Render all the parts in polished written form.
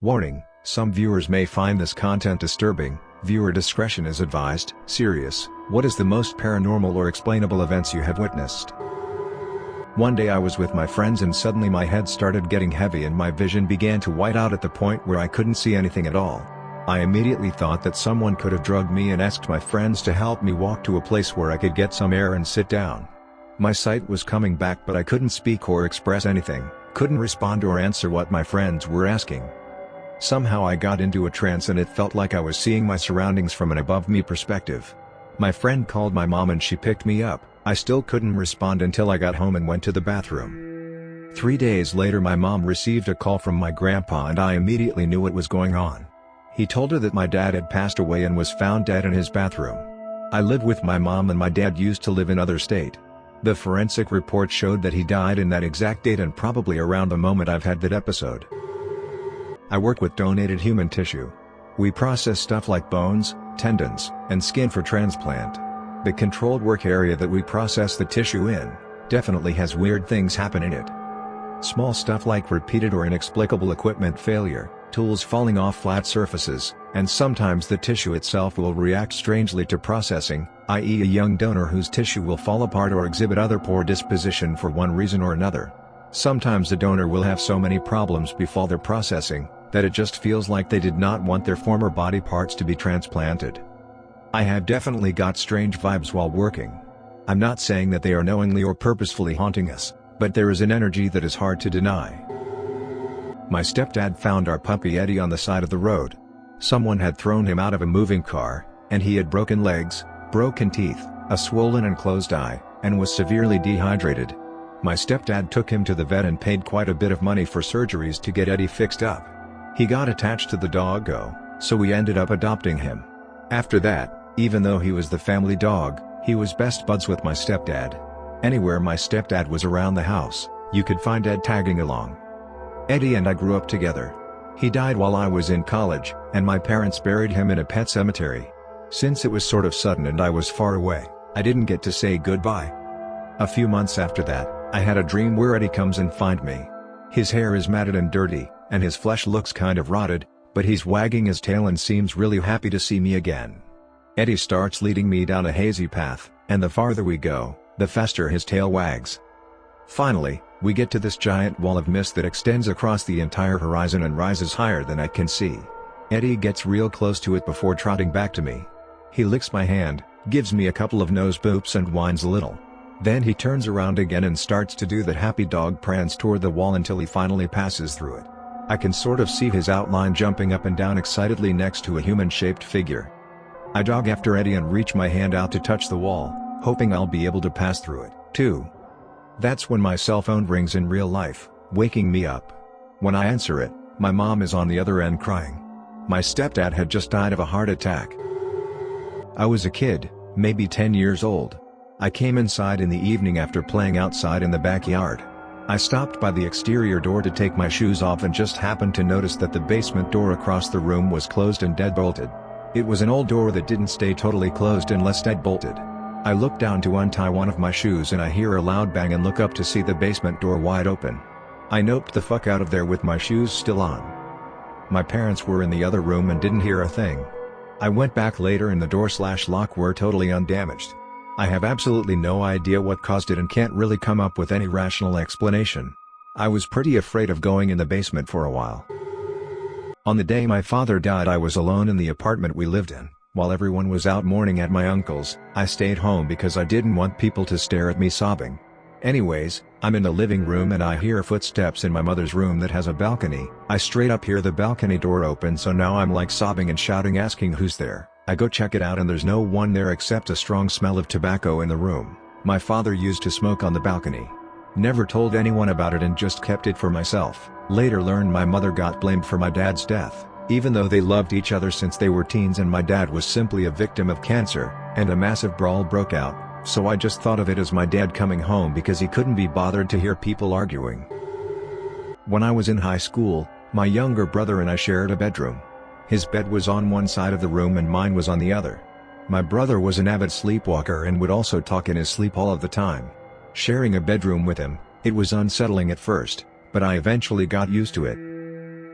Warning: some viewers may find this content disturbing. Viewer discretion is advised. Serious: what is the most paranormal or explainable events you have witnessed? One day I was with my friends and suddenly my head started getting heavy and my vision began to white out at the point where I couldn't see anything at all. I immediately thought that someone could have drugged me and asked my friends to help me walk to a place where I could get some air and sit down. My sight was coming back but I couldn't speak or express anything, couldn't respond or answer what my friends were asking. Somehow I got into a trance and it felt like I was seeing my surroundings from an above-me perspective. My friend called my mom and she picked me up. I still couldn't respond until I got home and went to the bathroom. 3 days later my mom received a call from my grandpa and I immediately knew what was going on. He told her that my dad had passed away and was found dead in his bathroom. I live with my mom and my dad used to live in another state. The forensic report showed that he died in that exact date and probably around the moment I've had that episode. I work with donated human tissue. We process stuff like bones, tendons, and skin for transplant. The controlled work area that we process the tissue in definitely has weird things happen in it. Small stuff like repeated or inexplicable equipment failure, tools falling off flat surfaces, and sometimes the tissue itself will react strangely to processing, i.e. a young donor whose tissue will fall apart or exhibit other poor disposition for one reason or another. Sometimes the donor will have so many problems before their processing that it just feels like they did not want their former body parts to be transplanted. I have definitely got strange vibes while working. I'm not saying that they are knowingly or purposefully haunting us, but there is an energy that is hard to deny. My stepdad found our puppy Eddie on the side of the road. Someone had thrown him out of a moving car, and he had broken legs, broken teeth, a swollen and closed eye, and was severely dehydrated. My stepdad took him to the vet and paid quite a bit of money for surgeries to get Eddie fixed up. He got attached to the doggo, so we ended up adopting him. After that, even though he was the family dog, he was best buds with my stepdad. Anywhere my stepdad was around the house, you could find Ed tagging along. Eddie and I grew up together. He died while I was in college, and my parents buried him in a pet cemetery. Since it was sort of sudden and I was far away, I didn't get to say goodbye. A few months after that, I had a dream where Eddie comes and find me. His hair is matted and dirty, and his flesh looks kind of rotted, but he's wagging his tail and seems really happy to see me again. Eddie starts leading me down a hazy path, and the farther we go, the faster his tail wags. Finally, we get to this giant wall of mist that extends across the entire horizon and rises higher than I can see. Eddie gets real close to it before trotting back to me. He licks my hand, gives me a couple of nose boops and whines a little. Then he turns around again and starts to do that happy dog prance toward the wall until he finally passes through it. I can sort of see his outline jumping up and down excitedly next to a human-shaped figure. I jog after Eddie and reach my hand out to touch the wall, hoping I'll be able to pass through it, too. That's when my cell phone rings in real life, waking me up. When I answer it, my mom is on the other end crying. My stepdad had just died of a heart attack. I was a kid, maybe 10 years old. I came inside in the evening after playing outside in the backyard. I stopped by the exterior door to take my shoes off and just happened to notice that the basement door across the room was closed and deadbolted. It was an old door that didn't stay totally closed unless deadbolted. I look down to untie one of my shoes and I hear a loud bang and look up to see the basement door wide open. I noped the fuck out of there with my shoes still on. My parents were in the other room and didn't hear a thing. I went back later and the door/lock were totally undamaged. I have absolutely no idea what caused it and can't really come up with any rational explanation. I was pretty afraid of going in the basement for a while. On the day my father died I was alone in the apartment we lived in. While everyone was out mourning at my uncle's, I stayed home because I didn't want people to stare at me sobbing. Anyways, I'm in the living room and I hear footsteps in my mother's room that has a balcony. I straight up hear the balcony door open, so now I'm like sobbing and shouting asking who's there. I go check it out and there's no one there except a strong smell of tobacco in the room. My father used to smoke on the balcony. Never told anyone about it and just kept it for myself. Later learned my mother got blamed for my dad's death, even though they loved each other since they were teens and my dad was simply a victim of cancer, and a massive brawl broke out, so I just thought of it as my dad coming home because he couldn't be bothered to hear people arguing. When I was in high school, my younger brother and I shared a bedroom. His bed was on one side of the room and mine was on the other. My brother was an avid sleepwalker and would also talk in his sleep all of the time. Sharing a bedroom with him, it was unsettling at first, but I eventually got used to it.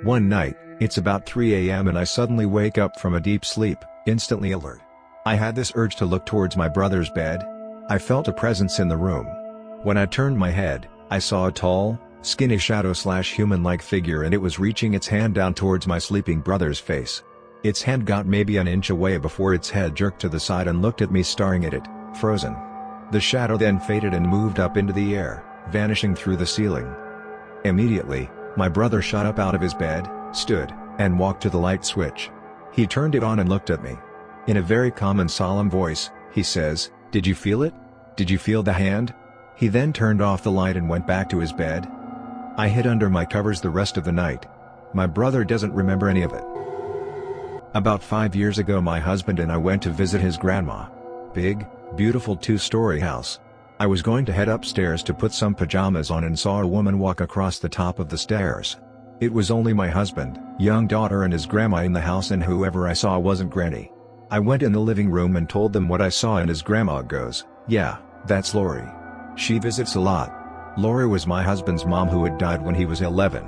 One night, It's about 3 a.m. and I suddenly wake up from a deep sleep, instantly alert. I had this urge to look towards my brother's bed. I felt a presence in the room. When I turned my head, I saw a tall, skinny shadow/human-like figure, and it was reaching its hand down towards my sleeping brother's face. Its hand got maybe an inch away before its head jerked to the side and looked at me, staring at it, frozen. The shadow then faded and moved up into the air, vanishing through the ceiling. Immediately, my brother shot up out of his bed, stood, and walked to the light switch. He turned it on and looked at me. In a very calm and solemn voice, he says, "Did you feel it? Did you feel the hand?" He then turned off the light and went back to his bed. I hid under my covers the rest of the night. My brother doesn't remember any of it. About 5 years ago, my husband and I went to visit his grandma. Big, beautiful 2-story house. I was going to head upstairs to put some pajamas on and saw a woman walk across the top of the stairs. It was only my husband, young daughter and his grandma in the house, and whoever I saw wasn't Granny. I went in the living room and told them what I saw, and his grandma goes, "Yeah, that's Lori. She visits a lot." Lori was my husband's mom, who had died when he was 11.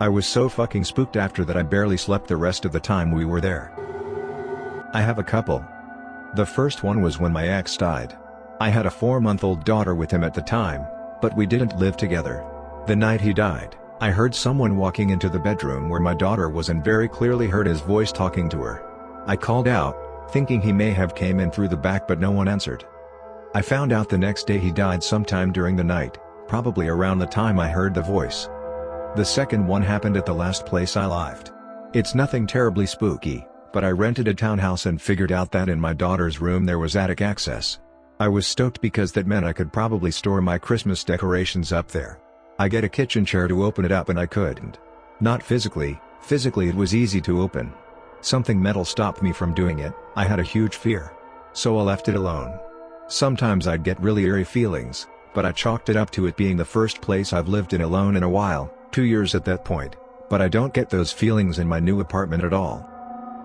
I was so fucking spooked after that I barely slept the rest of the time we were there. I have a couple. The first one was when my ex died. I had a 4-month-old daughter with him at the time, but we didn't live together. The night he died, I heard someone walking into the bedroom where my daughter was and very clearly heard his voice talking to her. I called out, thinking he may have came in through the back, but no one answered. I found out the next day he died sometime during the night, probably around the time I heard the voice. The second one happened at the last place I lived. It's nothing terribly spooky, but I rented a townhouse and figured out that in my daughter's room there was attic access. I was stoked because that meant I could probably store my Christmas decorations up there. I get a kitchen chair to open it up and I couldn't. Not physically it was easy to open. Something metal stopped me from doing it. I had a huge fear. So I left it alone. Sometimes I'd get really eerie feelings, but I chalked it up to it being the first place I've lived in alone in a while, 2 years at that point, but I don't get those feelings in my new apartment at all.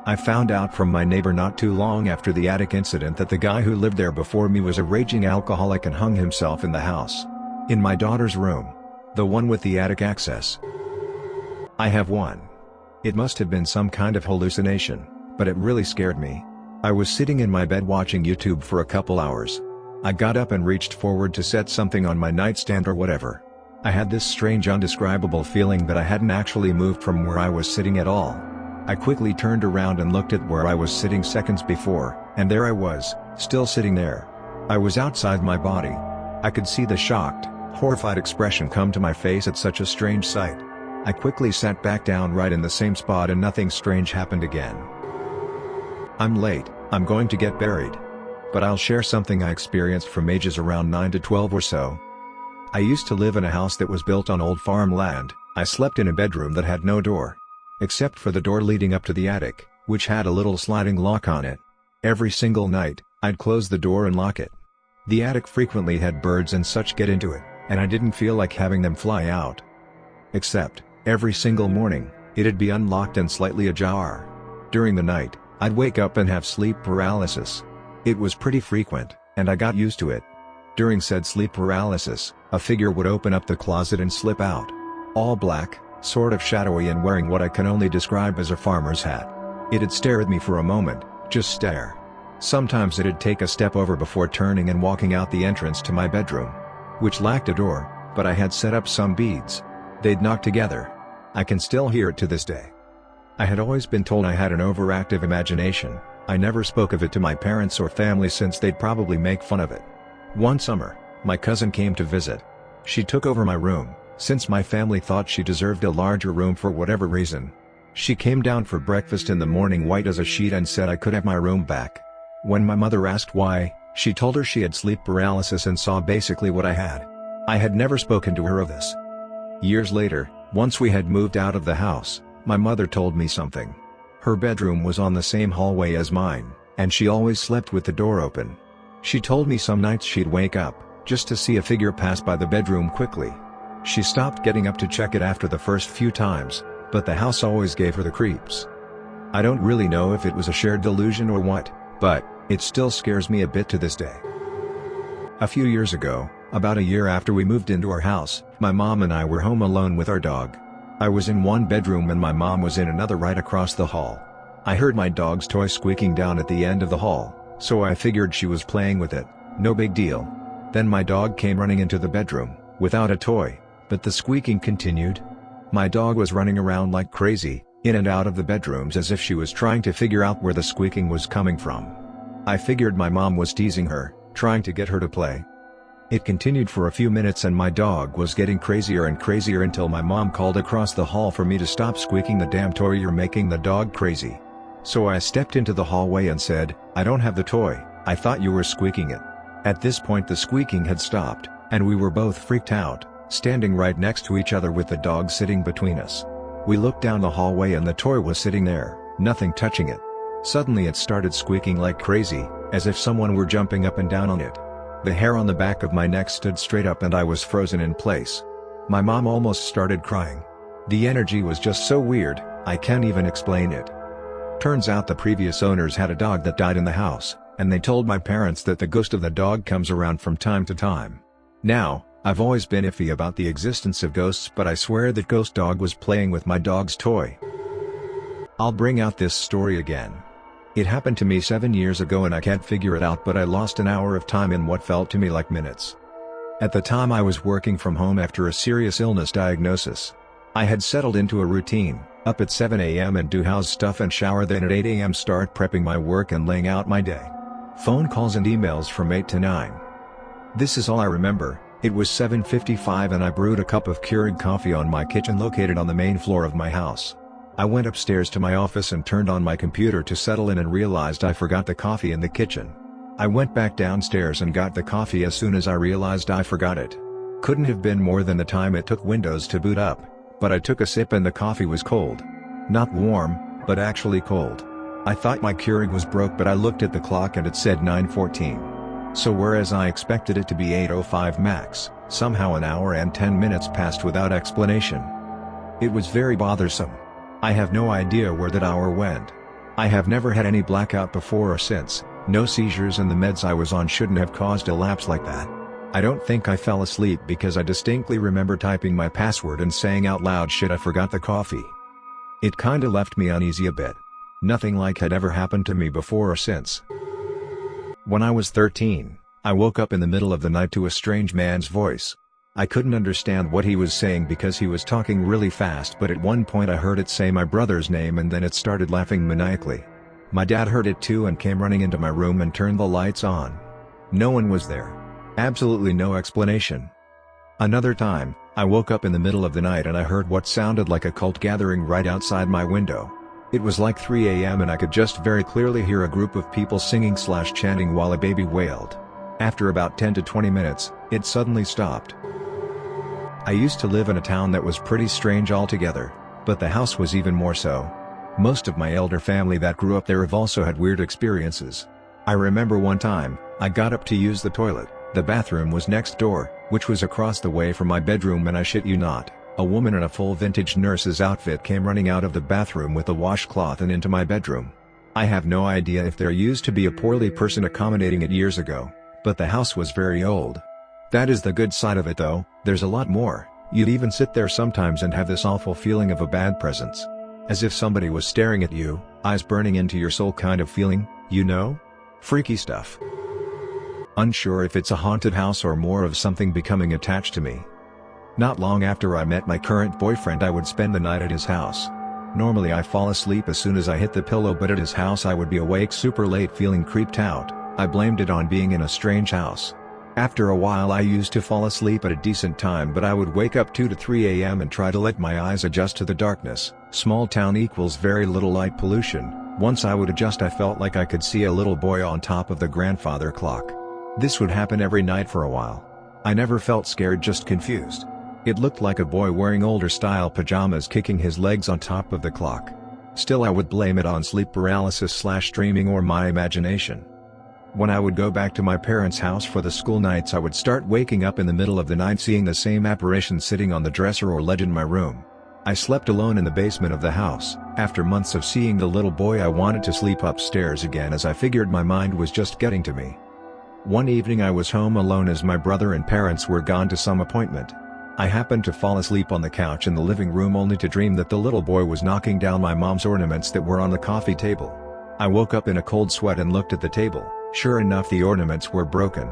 I found out from my neighbor not too long after the attic incident that the guy who lived there before me was a raging alcoholic and hung himself in the house. In my daughter's room. The one with the attic access. I have one. It must have been some kind of hallucination, but it really scared me. I was sitting in my bed watching YouTube for a couple hours. I got up and reached forward to set something on my nightstand or whatever. I had this strange undescribable feeling that I hadn't actually moved from where I was sitting at all. I quickly turned around and looked at where I was sitting seconds before, and there I was, still sitting there. I was outside my body. I could see the shocked, horrified expression come to my face at such a strange sight. I quickly sat back down right in the same spot and nothing strange happened again. I'm late, I'm going to get buried. But I'll share something I experienced from ages around 9 to 12 or so. I used to live in a house that was built on old farmland. I slept in a bedroom that had no door. Except for the door leading up to the attic, which had a little sliding lock on it. Every single night, I'd close the door and lock it. The attic frequently had birds and such get into it, and I didn't feel like having them fly out. Except, every single morning, it'd be unlocked and slightly ajar. During the night, I'd wake up and have sleep paralysis. It was pretty frequent, and I got used to it. During said sleep paralysis, a figure would open up the closet and slip out. All black, sort of shadowy, and wearing what I can only describe as a farmer's hat. It'd stare at me for a moment, just stare. Sometimes it'd take a step over before turning and walking out the entrance to my bedroom, which lacked a door, but I had set up some beads. They'd knock together. I can still hear it to this day. I had always been told I had an overactive imagination. I never spoke of it to my parents or family since they'd probably make fun of it. One summer, my cousin came to visit. She took over my room, since my family thought she deserved a larger room for whatever reason. She came down for breakfast in the morning white as a sheet and said I could have my room back. When my mother asked why, she told her she had sleep paralysis and saw basically what I had. I had never spoken to her of this. Years later, once we had moved out of the house, my mother told me something. Her bedroom was on the same hallway as mine, and she always slept with the door open. She told me some nights she'd wake up, just to see a figure pass by the bedroom quickly. She stopped getting up to check it after the first few times, but the house always gave her the creeps. I don't really know if it was a shared delusion or what, but it still scares me a bit to this day. A few years ago, about a year after we moved into our house, my mom and I were home alone with our dog. I was in one bedroom and my mom was in another right across the hall. I heard my dog's toy squeaking down at the end of the hall, so I figured she was playing with it, no big deal. Then my dog came running into the bedroom, without a toy, but the squeaking continued. My dog was running around like crazy, in and out of the bedrooms as if she was trying to figure out where the squeaking was coming from. I figured my mom was teasing her, trying to get her to play. It continued for a few minutes and my dog was getting crazier and crazier until my mom called across the hall for me to stop squeaking the damn toy, you're making the dog crazy. So I stepped into the hallway and said, I don't have the toy, I thought you were squeaking it. At this point the squeaking had stopped, and we were both freaked out, standing right next to each other with the dog sitting between us. We looked down the hallway and the toy was sitting there, nothing touching it. Suddenly it started squeaking like crazy, as if someone were jumping up and down on it. The hair on the back of my neck stood straight up and I was frozen in place. My mom almost started crying. The energy was just so weird, I can't even explain it. Turns out the previous owners had a dog that died in the house, and they told my parents that the ghost of the dog comes around from time to time. Now, I've always been iffy about the existence of ghosts, but I swear that ghost dog was playing with my dog's toy. I'll bring out this story again. It happened to me 7 years ago and I can't figure it out, but I lost an hour of time in what felt to me like minutes. At the time I was working from home after a serious illness diagnosis. I had settled into a routine, up at 7 a.m. and do house stuff and shower, then at 8 a.m. start prepping my work and laying out my day. Phone calls and emails from 8 to 9. This is all I remember. It was 7:55 and I brewed a cup of Keurig coffee on my kitchen located on the main floor of my house. I went upstairs to my office and turned on my computer to settle in and realized I forgot the coffee in the kitchen. I went back downstairs and got the coffee as soon as I realized I forgot it. Couldn't have been more than the time it took Windows to boot up, but I took a sip and the coffee was cold. Not warm, but actually cold. I thought my Keurig was broke, but I looked at the clock and it said 9:14. So whereas I expected it to be 8:05 max, somehow an hour and 10 minutes passed without explanation. It was very bothersome. I have no idea where that hour went. I have never had any blackout before or since, no seizures, and the meds I was on shouldn't have caused a lapse like that. I don't think I fell asleep because I distinctly remember typing my password and saying out loud, shit, I forgot the coffee. It kinda left me uneasy a bit. Nothing like had ever happened to me before or since. When I was 13, I woke up in the middle of the night to a strange man's voice. I couldn't understand what he was saying because he was talking really fast, but at one point I heard it say my brother's name and then it started laughing maniacally. My dad heard it too and came running into my room and turned the lights on. No one was there. Absolutely no explanation. Another time, I woke up in the middle of the night and I heard what sounded like a cult gathering right outside my window. It was like 3 a.m. and I could just very clearly hear a group of people singing/chanting while a baby wailed. After about 10 to 20 minutes, it suddenly stopped. I used to live in a town that was pretty strange altogether, but the house was even more so. Most of my elder family that grew up there have also had weird experiences. I remember one time, I got up to use the toilet. The bathroom was next door, which was across the way from my bedroom, and I shit you not, a woman in a full vintage nurse's outfit came running out of the bathroom with a washcloth and into my bedroom. I have no idea if there used to be a poorly person accommodating it years ago, but the house was very old. That is the good side of it though, there's a lot more. You'd even sit there sometimes and have this awful feeling of a bad presence. As if somebody was staring at you, eyes burning into your soul kind of feeling, you know? Freaky stuff. Unsure if it's a haunted house or more of something becoming attached to me. Not long after I met my current boyfriend, I would spend the night at his house. Normally I fall asleep as soon as I hit the pillow, but at his house I would be awake super late feeling creeped out. I blamed it on being in a strange house. After a while I used to fall asleep at a decent time, but I would wake up 2 to 3 a.m. and try to let my eyes adjust to the darkness. Small town equals very little light pollution. Once I would adjust, I felt like I could see a little boy on top of the grandfather clock. This would happen every night for a while. I never felt scared, just confused. It looked like a boy wearing older style pajamas kicking his legs on top of the clock. Still, I would blame it on sleep paralysis/dreaming or my imagination. When I would go back to my parents' house for the school nights, I would start waking up in the middle of the night seeing the same apparition sitting on the dresser or ledge in my room. I slept alone in the basement of the house. After months of seeing the little boy, I wanted to sleep upstairs again, as I figured my mind was just getting to me. One evening I was home alone as my brother and parents were gone to some appointment. I happened to fall asleep on the couch in the living room only to dream that the little boy was knocking down my mom's ornaments that were on the coffee table. I woke up in a cold sweat and looked at the table. Sure enough, the ornaments were broken.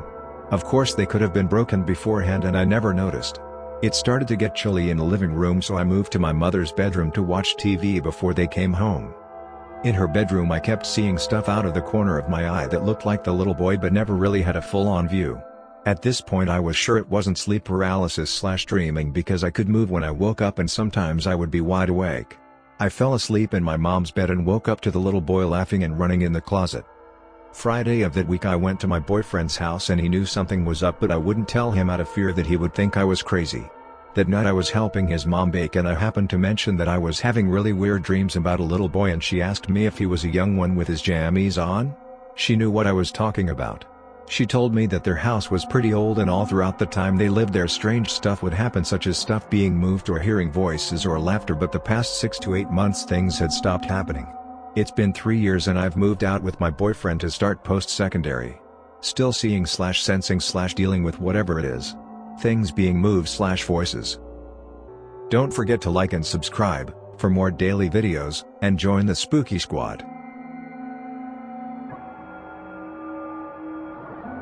Of course they could have been broken beforehand and I never noticed. It started to get chilly in the living room, so I moved to my mother's bedroom to watch TV before they came home. In her bedroom I kept seeing stuff out of the corner of my eye that looked like the little boy but never really had a full-on view. At this point I was sure it wasn't sleep paralysis/dreaming because I could move when I woke up and sometimes I would be wide awake. I fell asleep in my mom's bed and woke up to the little boy laughing and running in the closet. Friday of that week I went to my boyfriend's house and he knew something was up, but I wouldn't tell him out of fear that he would think I was crazy. That night I was helping his mom bake and I happened to mention that I was having really weird dreams about a little boy, and she asked me if he was a young one with his jammies on. She knew what I was talking about. She told me that their house was pretty old and all throughout the time they lived there strange stuff would happen, such as stuff being moved or hearing voices or laughter, but the past 6 to 8 months things had stopped happening. It's been 3 years and I've moved out with my boyfriend to start post-secondary. Still seeing/sensing/dealing with whatever it is. Things being moved/voices. Don't forget to like and subscribe for more daily videos, and join the spooky squad.